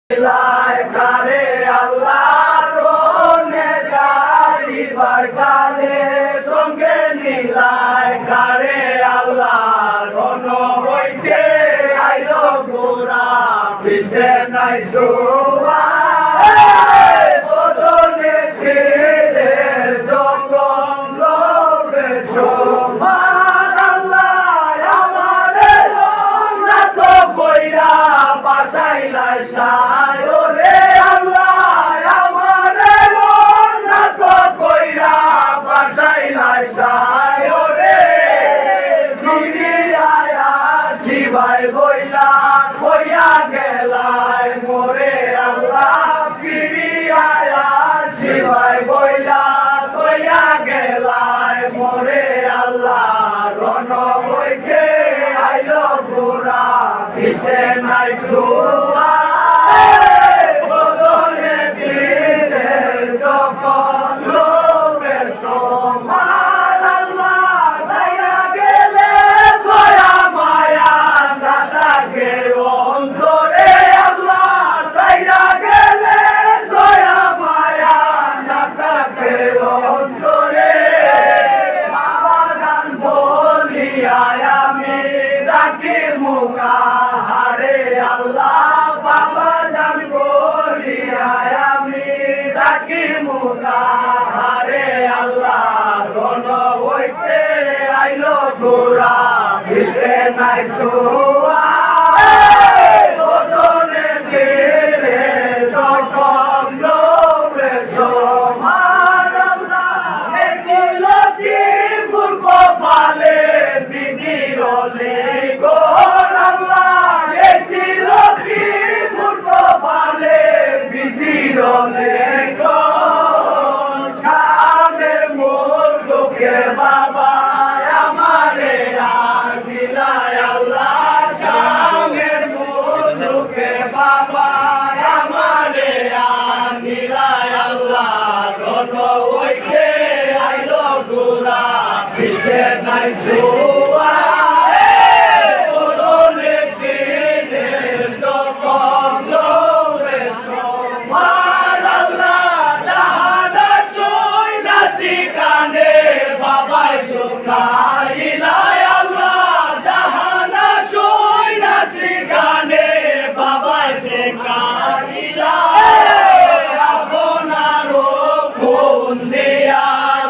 কারে আল্লাহর রনে যাইবার কালে সঙ্গে নিলায় কারে আল্লাহর রন হইতে আইলো গোরা পিছতে নাই শোভা বদনে তীরের যখন লোভে শোভা বাসাইলাই সায় রে আল্লাহ আমারে উন্নত কইরা বাসাইলাই সায় রে ফিরিয়া শিবাই বইলা কইয়া গেলাই মোরে আল্লাহ ফিরিয়া শিবাই বইলা কইয়া গেলাই মোরে আল্লাহ রণ হইতে আইলো গোরা পিছতে নাই শোভা বদনে তীরের যখন লোভে সমান আল্লাহ যাইয়া গেলে দয়া মায়া না থাকে অন্তরে আল্লাহ যাইয়া গেলে দয়া মায়া না থাকে অন্তরে বাগান বলিয়া আমি ডাকি মুগা হারে আল্লাহ বাবা জান বলিয়া আমি ডাকি মুগা হারে আল্লাহ রণ হইতে আইলো গোরা ভিজতে নাই শোভা বদনে তীরের যখন লোভে সমান আল্লাহ এছিল কি মূর্খ পালে বিধিরলে গোর আল্লাহ এছিল কি মূর্খ পালে বিধিরলে গোর সামনে মূর্খকে বাবা আমারে আর দিলায় আল্লাহ সামনের মূর্খকে বাবা আমারে আর দিলায় আল্লাহ রণ হইতে আইলো গোরা পিছতে নাই শোভা বদনে তীরের যখন লোভে সমান আল্লাহ জাহানা সইনা শিকানে বাবাই শুকাইলাই আল্লাহ জাহানা সইনা শিকানে বাবাই শুকাইলাই আপনারও খুন দিয়া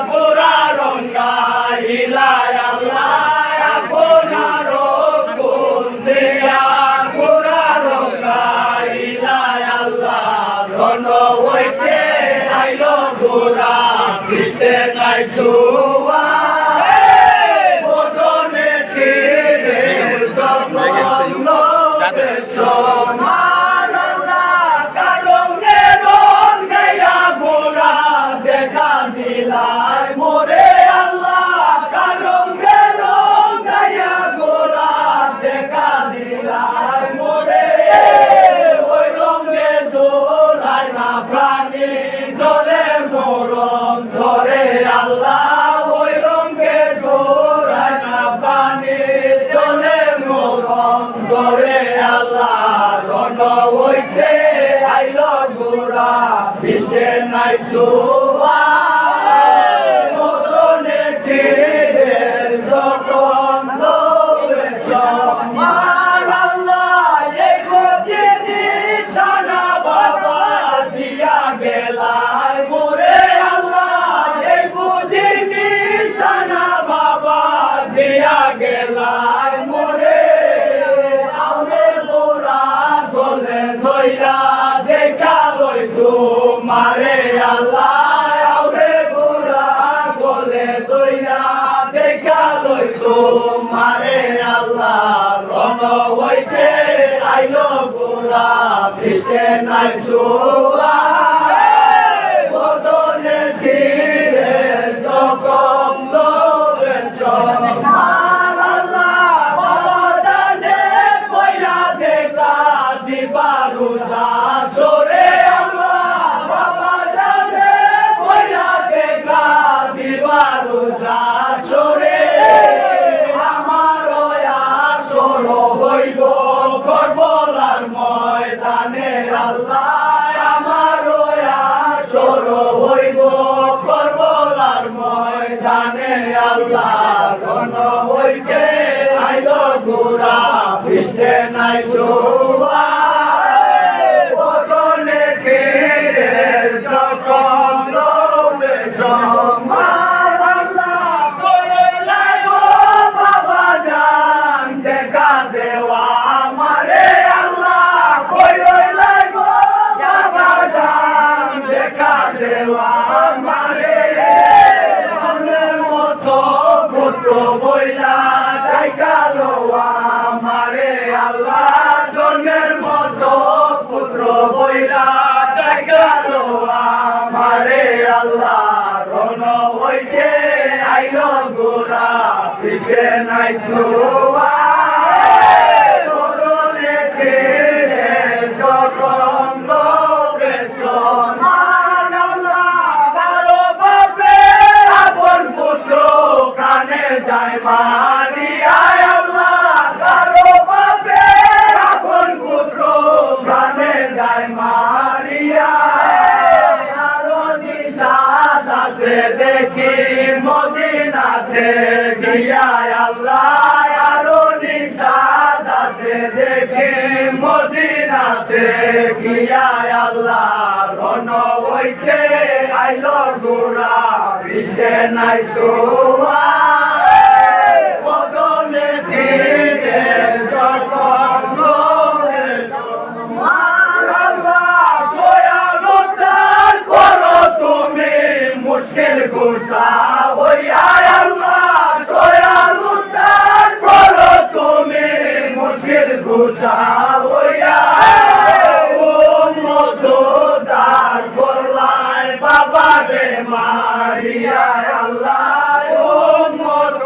গোরা রঙ্গাইলাই আল্লাহ আপনারও খুন দিয়া গোরা রঙ্গাইলাই আল্লাহ রণ হইতে আইলো গোরা পিছতে নাই শোভা বদনে তীরের যখন লোভে সমান আল্লাহ কারণে রঙ্গাইয়া গোরা দেখা দিলাই মোরে আল্লাহ কারণে রঙ্গাইয়া গোরা দেখা দিলাই মোরে ওই রঙে দৌড়ায় না প্রাণী ধরে মরণ ধরে আল্লাহ ওই রঙে দৌড়ায় না প্রাণী ধরে মরণ ধরে আল্লাহ রণ হইতে আইলো গোরা পিছতে নাই শোভা বদনে তীরের যখন লোভে সমান আল্লাহ এই জিনিস সানা বাবা দিয়া গেলাই মোরে আল্লাহ এই জিনিস সানা বাবা দিয়া গেলাই মোরে আউরে গোরা গলে ধইরা দেখা লই তোমারে আল্লাহ আউরে গোরা গলে ধইরা দেখা লই তোমারে আল্লাহ রণ হইতে আইলো গোরা পিছতে নাই শোভা বদনে তীরের যখন লোভে সমান আল্লাহ বাবা জানে কইরা দেখা দিবারু দাসরে আল্লাহ বাবা জানে কইরা দেখা দিবারু দাসরে আমার আসর হইব করবলার ময়দানে আল্লাহ আমার আসর হইব করবলার ময়দানে আল্লাহ কোন হইতে আইল গোরা পিছে নাই শোভা বদনে ফিরে যখন লোভে সম্মান আল্লাহ করে লাইব বাবা জান দেখা দেওয়া আমারে আল্লাহ করে লাইব বাবা জান দেখা দেওয়া আমারে মনের মতো পুত্র বইলা দেখালো আমারে আল্লাহ জন্মের মতো পুত্র বইলা দেখালো আমারে আল্লাহ রণ হইতে আইল গোরা পিছে নাই ছোয়া বদনে ফিরে যখন লোভে সম্মান আল্লাহ কারো বাপে আপন পুত্র প্রাণে যায় মারিয়া আল্লাহ কারো বাপে আপন পুত্র প্রাণে যায় মারিয়া আরো নিশাদ আছে দেখি মদিনাতে গিয়া আল্লাহ আরো নিশাদ আছে দেখি মদিনাতে গিয়া আল্লাহ রণ হইতে আইল গোরা পিছে নাই শোভা বদনে ফিরে যখন লোভে সম্মান আল্লাহ সয়ালতার করো তুমি মুশকিল কুশা হইয়া আল্লাহ সয়ালতার করো তুমি মুশকিল কুশা হইয়া উম্মত দার করলাই বাবা রে মারিয়া আল্লাহ উম্মত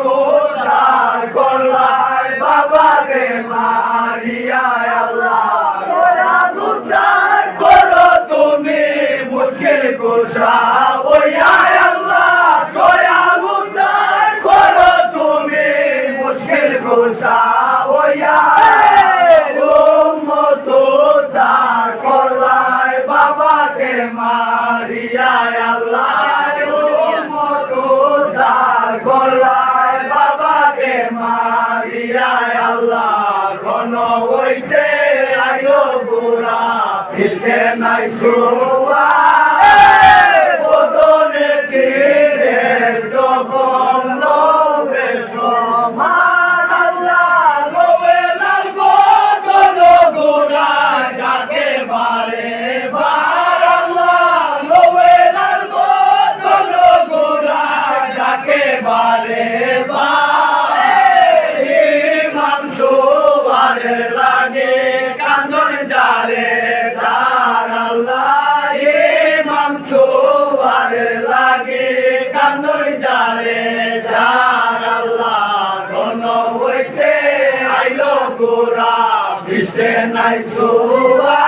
দার করলাই বাবা রে মারিয়া আল্লাহ সয়ালতার করো তুমি মুশকিল কুশা হইয়া আল্লাহ সয়ালতার করো তুমি মুশকিল কুশা হইয়া উম্মত দার করলাই বাবাকে মারিয়া আল্লাহ উম্মত দার করলাই বাবাকে মারিয়া আল্লাহ রণ হইতে আইল গোরা পিছে নাই শোভা বদনে ফিরে যখন লোভে সম্মান আল্লাহ লোভে লাগব কোন গোরা ডাকে বারে বার আল্লাহ লোভে লাগব কোন গোরা ডাকে বারে বার ইমাম সুবারে লাগে কান্দন যারে দার আল্লাহ ইমাম সুবারে লাগে কান্দন যারে দার আল্লাহ রণ হইতে আইল গোরা পিছে নাই শোভা